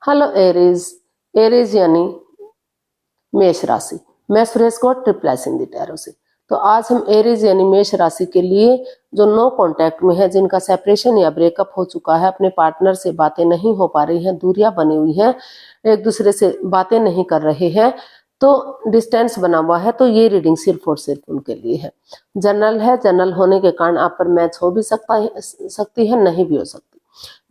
Hello Aries. Aries यानी मेष राशि। मैं Suresh Gaur triple the tarot से। तो आज हम एरीज यानी मेष राशि के लिए जो नो कांटेक्ट में है, जिनका सेपरेशन या ब्रेकअप हो चुका है, अपने पार्टनर से बातें नहीं हो पा रही हैं, दूरियां बनी हुई हैं, एक दूसरे से बातें नहीं कर रहे हैं, तो डिस्टेंस बना हुआ है, तो ये रीडिंग सिर्फ और सिर्फ उनके लिए है। जनरल है। जनरल होने के कारण आप पर मैच हो भी सकती है, नहीं भी हो सकती।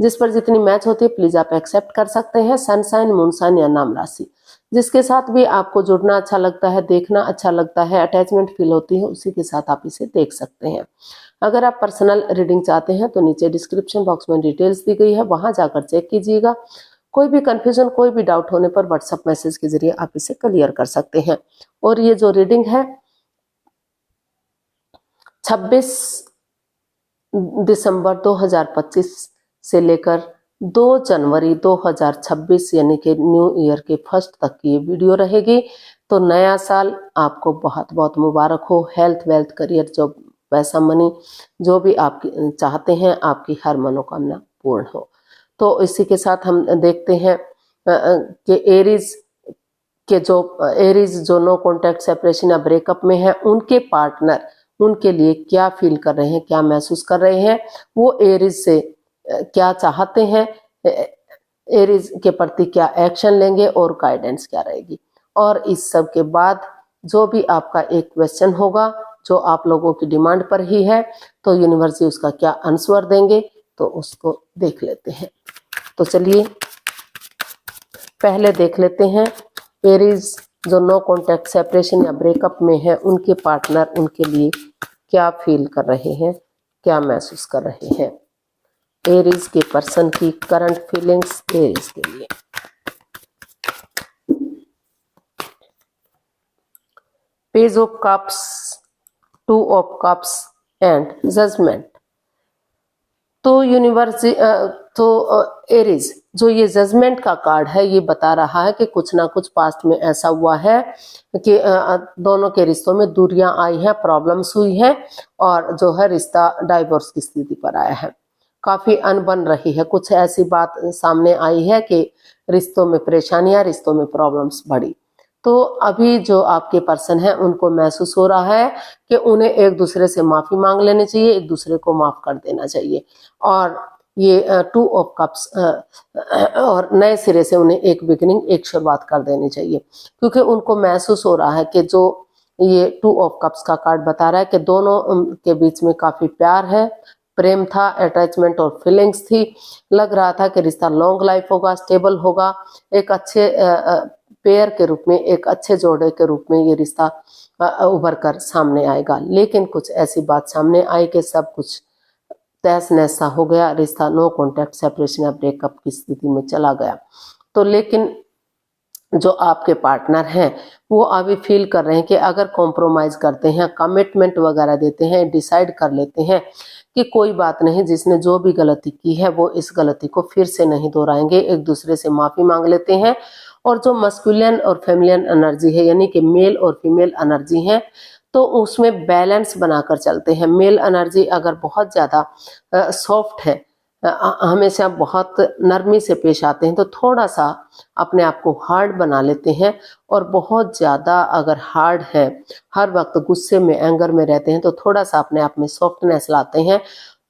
जिस पर जितनी मैच होती है प्लीज आप एक्सेप्ट कर सकते हैं। सनसाइन, मूनसाइन या नाम राशि, जिसके साथ भी आपको जुड़ना अच्छा लगता है, देखना अच्छा लगता है, अटैचमेंट फील होती है, उसी के साथ आप इसे देख सकते हैं। अगर आप पर्सनल रीडिंग चाहते हैं तो नीचे डिस्क्रिप्शन बॉक्स में डिटेल्स दी गई है, वहां जाकर चेक कीजिएगा। कोई भी कंफ्यूजन, कोई भी डाउट होने पर व्हाट्सएप मैसेज के जरिए आप इसे क्लियर कर सकते हैं। और ये जो रीडिंग है 26 दिसंबर 2025 से लेकर 2 जनवरी 2026 यानी कि न्यू ईयर के फर्स्ट तक की ये वीडियो रहेगी। तो नया साल आपको बहुत बहुत मुबारक हो। हेल्थ, वेल्थ, करियर, जॉब, पैसा, मनी, जो भी आप चाहते हैं, आपकी हर मनोकामना पूर्ण हो। तो इसी के साथ हम देखते हैं कि एरीज जो नो कॉन्टैक्ट, सेपरेशन या ब्रेकअप में है, उनके पार्टनर उनके लिए क्या फील कर रहे हैं, क्या महसूस कर रहे हैं, वो एरीज से क्या चाहते हैं, एरीज के प्रति क्या एक्शन लेंगे और गाइडेंस क्या रहेगी। और इस सब के बाद जो भी आपका एक क्वेश्चन होगा जो आप लोगों की डिमांड पर ही है, तो यूनिवर्सिटी उसका क्या आंसर देंगे, तो उसको देख लेते हैं। तो चलिए पहले देख लेते हैं एरीज जो नो कॉन्टैक्ट, सेपरेशन या ब्रेकअप में है, उनके पार्टनर उनके लिए क्या फील कर रहे हैं, क्या महसूस कर रहे हैं। एरीज के पर्सन की करंट फीलिंग्स एरीज के लिए। Page of cups, 2 of cups and judgment. तो एरीज जो ये जजमेंट का कार्ड है, ये बता रहा है कि कुछ ना कुछ पास्ट में ऐसा हुआ है कि दोनों के रिश्तों में दूरियां आई हैं, प्रॉब्लम्स हुई हैं, और जो है रिश्ता डाइवोर्स की स्थिति पर आया है, काफी अनबन रही है। कुछ ऐसी बात सामने आई है कि रिश्तों में परेशानियां, रिश्तों में प्रॉब्लम्स बढ़ी। तो अभी जो आपके पर्सन है उनको महसूस हो रहा है कि उन्हें एक दूसरे से माफी मांग लेनी चाहिए, एक दूसरे को माफ कर देना चाहिए, और ये 2 ऑफ कप्स और नए सिरे से उन्हें एक बिगिनिंग, एक शुरुआत कर देनी चाहिए, क्योंकि उनको महसूस हो रहा है कि जो ये 2 ऑफ कप्स का कार्ड बता रहा है कि दोनों के बीच में काफी प्यार है, प्रेम था, अटैचमेंट और फीलिंग्स थी। लग रहा था कि रिश्ता लॉन्ग लाइफ होगा, स्टेबल होगा, एक अच्छे पेयर के रूप में, एक अच्छे जोड़े के रूप में ये रिश्ता उभर कर सामने आएगा। लेकिन कुछ ऐसी बात सामने आई कि सब कुछ तहस नहस सा हो गया, रिश्ता नो कॉन्टैक्ट, सेपरेशन या ब्रेकअप की स्थिति में चला गया। तो लेकिन जो आपके पार्टनर हैं वो अभी फील कर रहे हैं कि अगर कॉम्प्रोमाइज करते हैं, कमिटमेंट वगैरह देते हैं, डिसाइड कर लेते हैं कि कोई बात नहीं, जिसने जो भी गलती की है वो इस गलती को फिर से नहीं दोहराएंगे, एक दूसरे से माफी मांग लेते हैं। और जो मस्कुलियन और फेमिलियन एनर्जी है, यानी कि मेल और फीमेल एनर्जी है, तो उसमें बैलेंस बनाकर चलते हैं। मेल एनर्जी अगर बहुत ज्यादा सॉफ्ट है, हमेशा बहुत नरमी से पेश आते हैं, तो थोड़ा सा अपने आप को हार्ड बना लेते हैं। और बहुत ज्यादा अगर हार्ड है, हर वक्त गुस्से में, एंगर में रहते हैं, तो थोड़ा सा अपने आप में सॉफ्टनेस लाते हैं,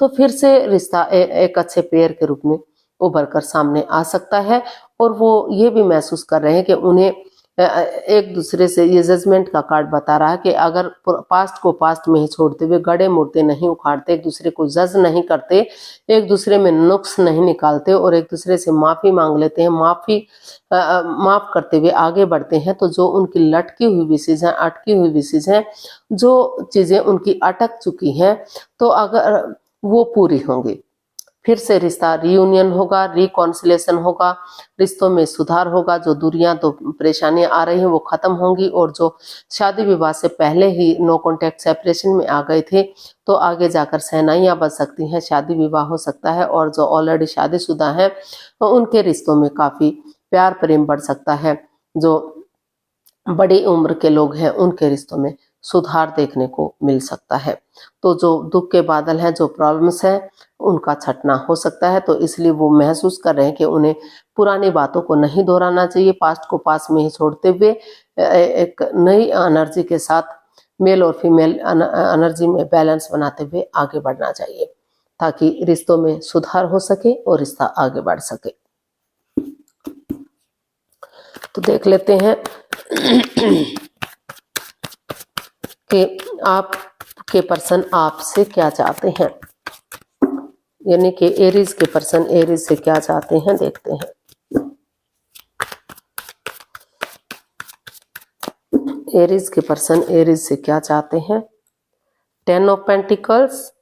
तो फिर से रिश्ता एक अच्छे पेयर के रूप में उभर कर सामने आ सकता है। और वो ये भी महसूस कर रहे हैं कि उन्हें एक दूसरे से, ये जजमेंट का कार्ड बता रहा है कि अगर पास्ट को पास्ट में ही छोड़ते हुए, गड़े मुर्दे नहीं उखाड़ते, एक दूसरे को जज नहीं करते, एक दूसरे में नुक्स नहीं निकालते और एक दूसरे से माफी मांग लेते हैं, माफ करते हुए आगे बढ़ते हैं, तो जो उनकी लटकी हुई विशेष हैं, अटकी हुई विशेष हैं, जो चीजें उनकी अटक चुकी हैं, तो अगर वो पूरी होंगी, फिर से रिश्ता रियूनियन होगा, रिकॉन्सिलेशन होगा, रिश्तों में सुधार होगा, जो दूरियां, तो परेशानियां आ रही हैं वो खत्म होंगी, और जो शादी विवाह से पहले ही नो कॉन्टैक्ट, सेपरेशन में आ गए थे, तो आगे जाकर सहनाइयां बच सकती हैं, शादी विवाह हो सकता है। और जो ऑलरेडी शादीशुदा हैं तो उनके रिश्तों में काफी प्यार प्रेम बढ़ सकता है। जो बड़ी उम्र के लोग हैं उनके रिश्तों में सुधार देखने को मिल सकता है। तो जो दुख के बादल हैं, जो प्रॉब्लम्स हैं, उनका छंटना हो सकता है। तो इसलिए वो महसूस कर रहे हैं कि उन्हें पुरानी बातों को नहीं दोहराना चाहिए, पास्ट को पास में ही छोड़ते हुए एक नई एनर्जी के साथ मेल और फीमेल एनर्जी में बैलेंस बनाते हुए आगे बढ़ना चाहिए, ताकि रिश्तों में सुधार हो सके और रिश्ता आगे बढ़ सके। तो देख लेते हैं कि आपके पर्सन आपसे क्या चाहते हैं, यानी कि एरीज के पर्सन एरीज से क्या चाहते हैं, देखते हैं। एरीज के पर्सन एरीज से क्या चाहते हैं। 10 of pentacles,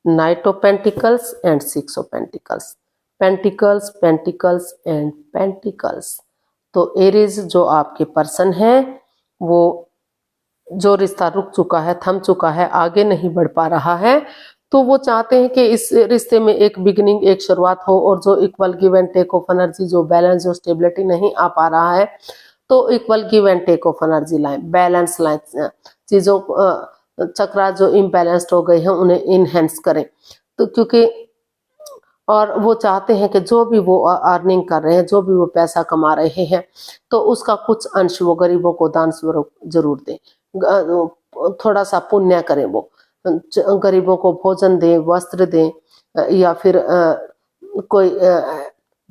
night of pentacles and 6 of pentacles. Pentacles, pentacles and pentacles. तो एरीज जो आपके पर्सन है, वो जो रिश्ता रुक चुका है, थम चुका है, आगे नहीं बढ़ पा रहा है, तो वो चाहते हैं कि इस रिश्ते में एक बिगिनिंग, एक शुरुआत हो, और जो equal give and take of energy, जो बैलेंस, जो स्टेबिलिटी नहीं आ पा रहा है, तो equal give and take of energy लाएं, बैलेंस लाएं, चीजों चक्रा जो इम्बैलेंस्ड हो गए हैं उन्हें इनहेंस करें। तो क्योंकि और वो चाहते हैं कि जो भी वो अर्निंग कर रहे हैं, जो भी वो पैसा कमा रहे हैं, तो उसका कुछ अंश वो गरीबों को दान स्वरूप जरूर दें, थोड़ा सा पुण्य करें, वो गरीबों को भोजन दें, वस्त्र दें, या फिर कोई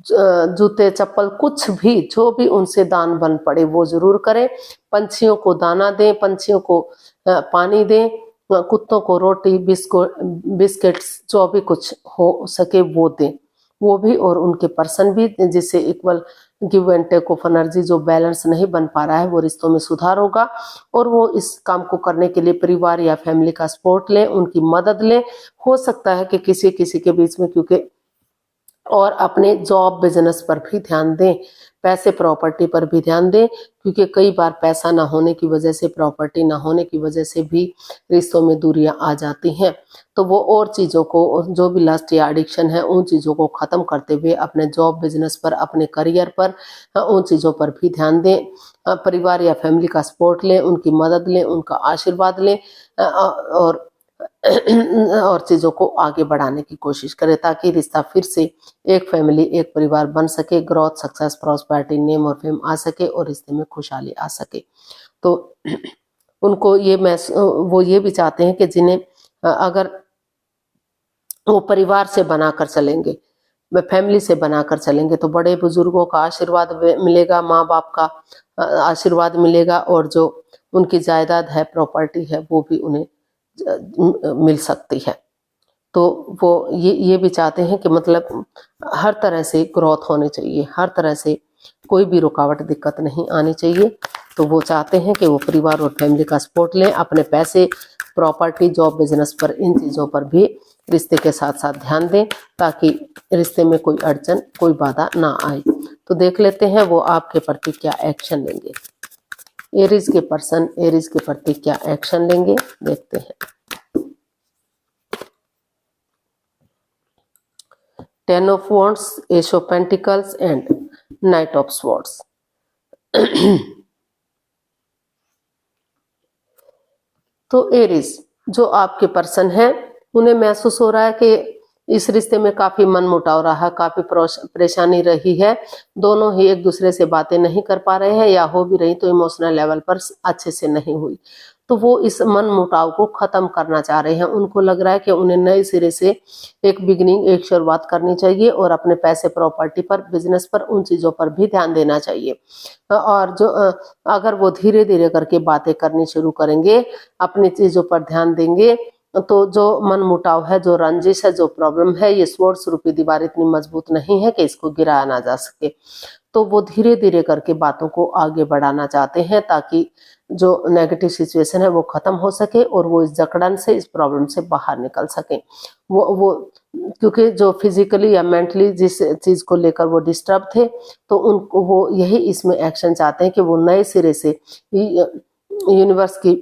जूते चप्पल, कुछ भी जो भी उनसे दान बन पड़े वो जरूर करें। पंछियों को दाना दें, पंछियों को पानी दें, कुत्तों को रोटी, बिस्किट्स, जो भी कुछ हो सके वो दें, वो भी और उनके पर्सन भी, जिससे equal give and take of energy, जो बैलेंस नहीं बन पा रहा है, वो रिश्तों में सुधार होगा। और वो इस काम को करने के लिए परिवार या फैमिली का सपोर्ट लें, उनकी मदद लें। हो सकता है कि किसी किसी के बीच में, क्योंकि और अपने जॉब बिजनेस पर भी ध्यान दें, पैसे प्रॉपर्टी पर भी ध्यान दें, क्योंकि कई बार पैसा ना होने की वजह से, प्रॉपर्टी ना होने की वजह से भी रिश्तों में दूरियां आ जाती हैं। तो वो और चीज़ों को, जो भी लस्ट या एडिक्शन है, उन चीज़ों को ख़त्म करते हुए अपने जॉब बिजनेस पर, अपने करियर पर, उन चीज़ों पर भी ध्यान दें। परिवार या फैमिली का सपोर्ट लें, उनकी मदद लें, उनका आशीर्वाद लें, और चीज़ों को आगे बढ़ाने की कोशिश करें, ताकि रिश्ता फिर से एक फैमिली, एक परिवार बन सके, ग्रोथ, सक्सेस, प्रॉस्पेरिटी, नेम और फेम आ सके, और रिश्ते में खुशहाली आ सके। तो उनको ये वो ये भी चाहते हैं कि जिन्हें अगर वो परिवार से बनाकर चलेंगे, फैमिली से बनाकर चलेंगे, तो बड़े बुजुर्गों का आशीर्वाद मिलेगा, माँ बाप का आशीर्वाद मिलेगा, और जो उनकी जायदाद है, प्रॉपर्टी है, वो भी उन्हें मिल सकती है। तो वो ये भी चाहते हैं कि मतलब हर तरह से ग्रोथ होनी चाहिए, हर तरह से कोई भी रुकावट, दिक्कत नहीं आनी चाहिए। तो वो चाहते हैं कि वो परिवार और फैमिली का सपोर्ट लें, अपने पैसे, प्रॉपर्टी, जॉब, बिजनेस पर, इन चीज़ों पर भी रिश्ते के साथ साथ ध्यान दें, ताकि रिश्ते में कोई अड़चन, कोई बाधा ना आए। तो देख लेते हैं वो आपके प्रति क्या एक्शन लेंगे। एरीज के पर्सन एरीज के प्रति क्या एक्शन लेंगे, देखते हैं। 10 of wands, S of pentacles and night of swords. तो एरीज जो आपके पर्सन है, उन्हें महसूस हो रहा है कि इस रिश्ते में काफी मनमुटाव रहा, काफी परेशानी रही है, दोनों ही एक दूसरे से बातें नहीं कर पा रहे हैं, या हो भी रही तो इमोशनल लेवल पर अच्छे से नहीं हुई। तो वो इस मनमुटाव को खत्म करना चाह रहे हैं। उनको लग रहा है कि उन्हें नए सिरे से एक बिगिनिंग, एक शुरुआत करनी चाहिए, और अपने पैसे, प्रॉपर्टी पर, बिजनेस पर, उन चीजों पर भी ध्यान देना चाहिए। और जो अगर वो धीरे धीरे करके बातें करनी शुरू करेंगे, अपनी चीजों पर ध्यान देंगे, तो जो मन मुटाव है, जो रंजिश है, जो प्रॉब्लम है, ये स्वॉर्ड रूपी दीवार इतनी मजबूत नहीं है कि इसको गिराया ना जा सके। तो वो धीरे धीरे करके बातों को आगे बढ़ाना चाहते हैं, ताकि जो नेगेटिव सिचुएशन है वो खत्म हो सके, और वो इस जकड़न से, इस प्रॉब्लम से बाहर निकल सके। वो क्योंकि जो फिजिकली या मेंटली जिस चीज को लेकर वो डिस्टर्ब थे, तो उनको वो यही इसमें एक्शन चाहते हैं कि वो नए सिरे से यूनिवर्स की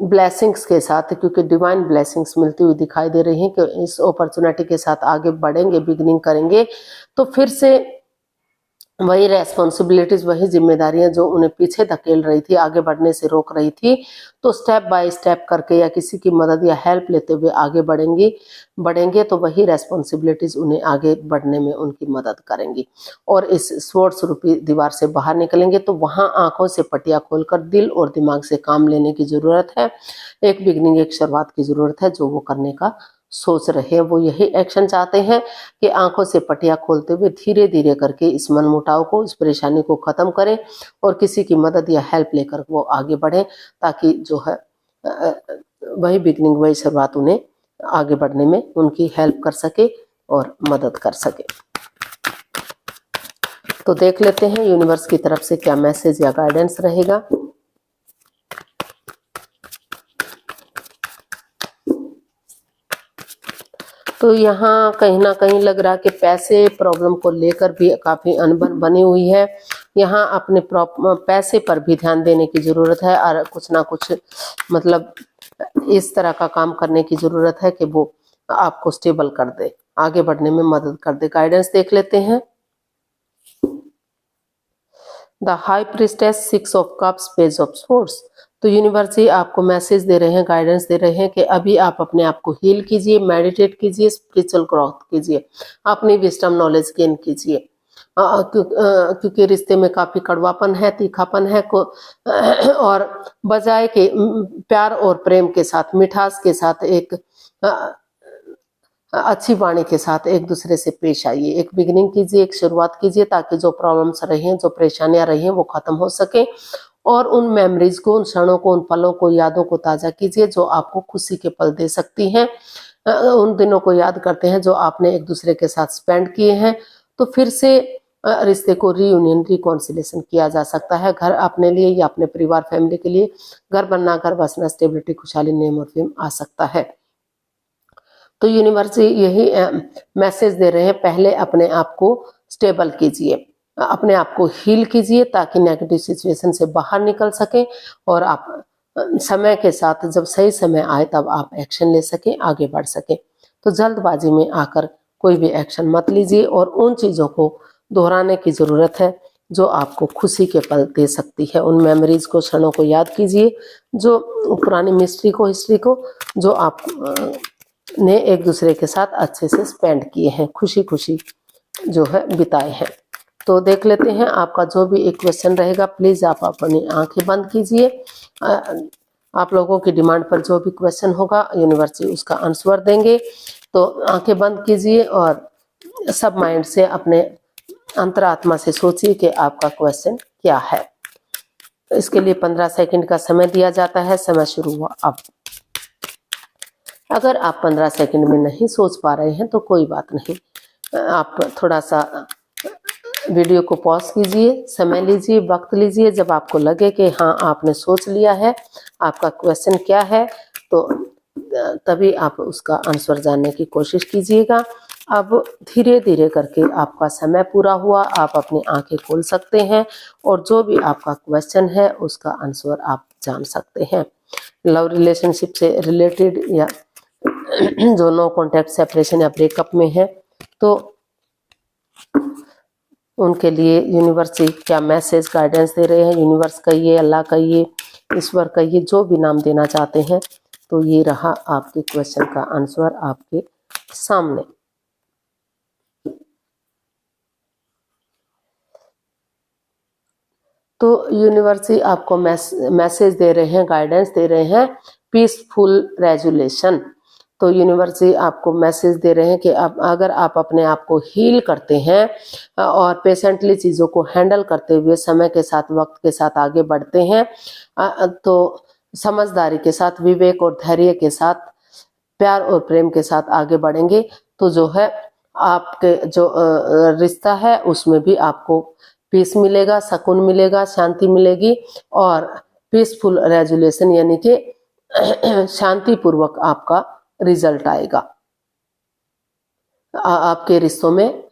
ब्लेसिंग्स के साथ, क्योंकि डिवाइन ब्लेसिंग्स मिलती हुई दिखाई दे रही हैं, कि इस अपॉर्चुनिटी के साथ आगे बढ़ेंगे, बिगिनिंग करेंगे, तो फिर से वही रेस्पॉन्सिबिलिटीज, वही जिम्मेदारियां जो उन्हें पीछे धकेल रही थी, आगे बढ़ने से रोक रही थी, तो स्टेप बाय स्टेप करके या किसी की मदद या हेल्प लेते हुए आगे बढ़ेंगे तो वही रेस्पॉन्सिबिलिटीज उन्हें आगे बढ़ने में उनकी मदद करेंगी। और इस स्वॉर्ड्स रूपी दीवार से बाहर निकलेंगे तो वहां आंखों से पट्टियां खोलकर दिल और दिमाग से काम लेने की जरूरत है। एक बिगनिंग, एक शुरुआत की जरूरत है जो वो करने का सोच रहे हैं। वो यही एक्शन चाहते हैं कि आंखों से पट्टियां खोलते हुए धीरे धीरे करके इस मनमुटाव को, इस परेशानी को खत्म करें और किसी की मदद या हेल्प लेकर वो आगे बढ़े, ताकि जो है वही बिगनिंग, वही शुरुआत उन्हें आगे बढ़ने में उनकी हेल्प कर सके और मदद कर सके। तो देख लेते हैं यूनिवर्स की तरफ से क्या मैसेज या गाइडेंस रहेगा। तो यहाँ कहीं ना कहीं लग रहा कि पैसे प्रॉब्लम को लेकर भी काफी अनबन बनी हुई है। यहाँ अपने पैसे पर भी ध्यान देने की जरूरत है और कुछ ना कुछ मतलब इस तरह का काम करने की जरूरत है कि वो आपको स्टेबल कर दे, आगे बढ़ने में मदद कर दे। गाइडेंस देख लेते हैं। The high priestess, 6 of cups, page of swords. तो यूनिवर्स ही आपको मैसेज दे रहे हैं, गाइडेंस दे रहे हैं कि अभी आप अपने आप को हील कीजिए, मेडिटेट कीजिए, स्पिरिचुअल ग्रोथ कीजिए, अपनी विजडम नॉलेज गेन कीजिए। क्योंकि रिश्ते में काफी कड़वापन है, तीखापन है और बजाय के प्यार और प्रेम के साथ, मिठास के साथ, एक अच्छी वाणी के साथ एक दूसरे से पेश आइए। एक बिगिनिंग कीजिए, एक शुरुआत कीजिए, ताकि जो प्रॉब्लम्स रही हैं, जो परेशानियां रही हैं, वो खत्म हो सके। और उन मेमोरीज को, उन क्षणों को, उन पलों को, यादों को ताजा कीजिए जो आपको खुशी के पल दे सकती हैं। उन दिनों को याद करते हैं जो आपने एक दूसरे के साथ स्पेंड किए हैं। तो फिर से रिश्ते को रीयूनियन, रिकॉन्सिलेशन किया जा सकता है। घर अपने लिए या अपने परिवार, फैमिली के लिए घर बनना, घर बसना, स्टेबिलिटी, खुशहाली, नेम और फेम आ सकता है। तो यूनिवर्स यही मैसेज दे रहे हैं, पहले अपने आप को स्टेबल कीजिए, अपने आप को हील कीजिए, ताकि नेगेटिव सिचुएशन से बाहर निकल सके और आप समय के साथ, जब सही समय आए तब आप एक्शन ले सके, आगे बढ़ सके। तो जल्दबाजी में आकर कोई भी एक्शन मत लीजिए और उन चीजों को दोहराने की जरूरत है जो आपको खुशी के पल दे सकती है। उन मेमोरीज को, क्षणों को याद कीजिए, जो पुरानी हिस्ट्री को जो आप ने एक दूसरे के साथ अच्छे से स्पेंड किए हैं, खुशी खुशी जो है बिताए हैं। तो देख लेते हैं आपका जो भी एक क्वेश्चन रहेगा, प्लीज आप अपनी आंखें बंद कीजिए। आप लोगों की डिमांड पर जो भी क्वेश्चन होगा यूनिवर्स उसका आंसर देंगे। तो आंखें बंद कीजिए और सब माइंड से, अपने अंतरात्मा से सोचिए कि आपका क्वेश्चन क्या है। इसके लिए 15 सेकंड का समय दिया जाता है। समय शुरू हुआ अब। अगर आप 15 सेकंड में नहीं सोच पा रहे हैं तो कोई बात नहीं, आप थोड़ा सा वीडियो को पॉज कीजिए, समय लीजिए, वक्त लीजिए। जब आपको लगे कि हाँ आपने सोच लिया है आपका क्वेश्चन क्या है, तो तभी आप उसका आंसर जानने की कोशिश कीजिएगा। अब धीरे धीरे करके आपका समय पूरा हुआ, आप अपनी आंखें खोल सकते हैं और जो भी आपका क्वेश्चन है उसका आंसर आप जान सकते हैं। लव रिलेशनशिप से रिलेटेड या जो नो कॉन्टैक्ट, सेपरेशन या ब्रेकअप में है, तो उनके लिए यूनिवर्स क्या मैसेज, गाइडेंस दे रहे हैं। यूनिवर्स कहिए, अल्लाह कहिए, ईश्वर कहिए, जो भी नाम देना चाहते हैं। तो ये रहा आपके क्वेश्चन का आंसर आपके सामने। तो यूनिवर्स आपको मैसेज दे रहे हैं, गाइडेंस दे रहे हैं, पीसफुल रेजुलेशन। तो यूनिवर्स आपको मैसेज दे रहे हैं कि अगर आप अपने आप को हील करते हैं और पेशेंटली चीज़ों को हैंडल करते हुए समय के साथ, वक्त के साथ आगे बढ़ते हैं, तो समझदारी के साथ, विवेक और धैर्य के साथ, प्यार और प्रेम के साथ आगे बढ़ेंगे, तो जो है आपके जो रिश्ता है उसमें भी आपको पीस मिलेगा, सुकून मिलेगा, शांति मिलेगी और पीसफुल रेजुलेशन यानी कि शांतिपूर्वक आपका रिजल्ट आएगा। आपके रिश्तों में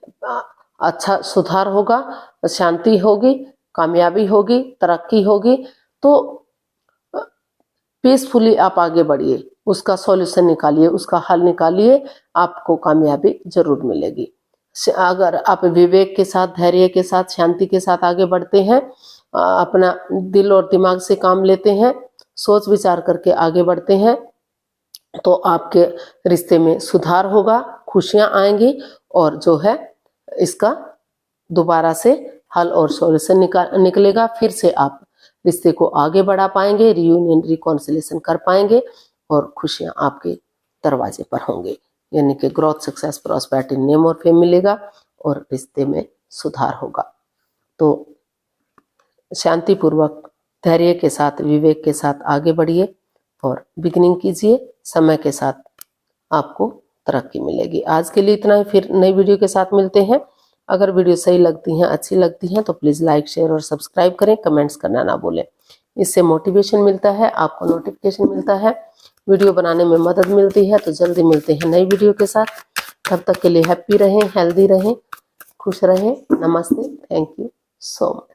अच्छा सुधार होगा, शांति होगी, कामयाबी होगी, तरक्की होगी। तो पीसफुली आप आगे बढ़िए, उसका सॉल्यूशन निकालिए, उसका हल निकालिए, आपको कामयाबी जरूर मिलेगी। अगर आप विवेक के साथ, धैर्य के साथ, शांति के साथ आगे बढ़ते हैं, अपना दिल और दिमाग से काम लेते हैं, सोच विचार करके आगे बढ़ते हैं, तो आपके रिश्ते में सुधार होगा, खुशियां आएंगी और जो है इसका दोबारा से हल और सॉल्यूशन निकलेगा। फिर से आप रिश्ते को आगे बढ़ा पाएंगे, रियूनियन रिकॉन्सिलेशन कर पाएंगे और खुशियां आपके दरवाजे पर होंगे, यानी कि ग्रोथ, सक्सेस, प्रॉस्पेरिटी, नेम और फेम मिलेगा और रिश्ते में सुधार होगा। तो शांतिपूर्वक, धैर्य के साथ, विवेक के साथ आगे बढ़िए और बिगिनिंग कीजिए। समय के साथ आपको तरक्की मिलेगी। आज के लिए इतना ही, फिर नई वीडियो के साथ मिलते हैं। अगर वीडियो सही लगती हैं, अच्छी लगती हैं तो प्लीज़ लाइक, शेयर और सब्सक्राइब करें, कमेंट्स करना ना भूलें। इससे मोटिवेशन मिलता है, आपको नोटिफिकेशन मिलता है, वीडियो बनाने में मदद मिलती है। तो जल्दी मिलते हैं नई वीडियो के साथ। तब तक के लिए हैप्पी रहें, हेल्दी रहें, खुश रहें। नमस्ते, थैंक यू सो मच।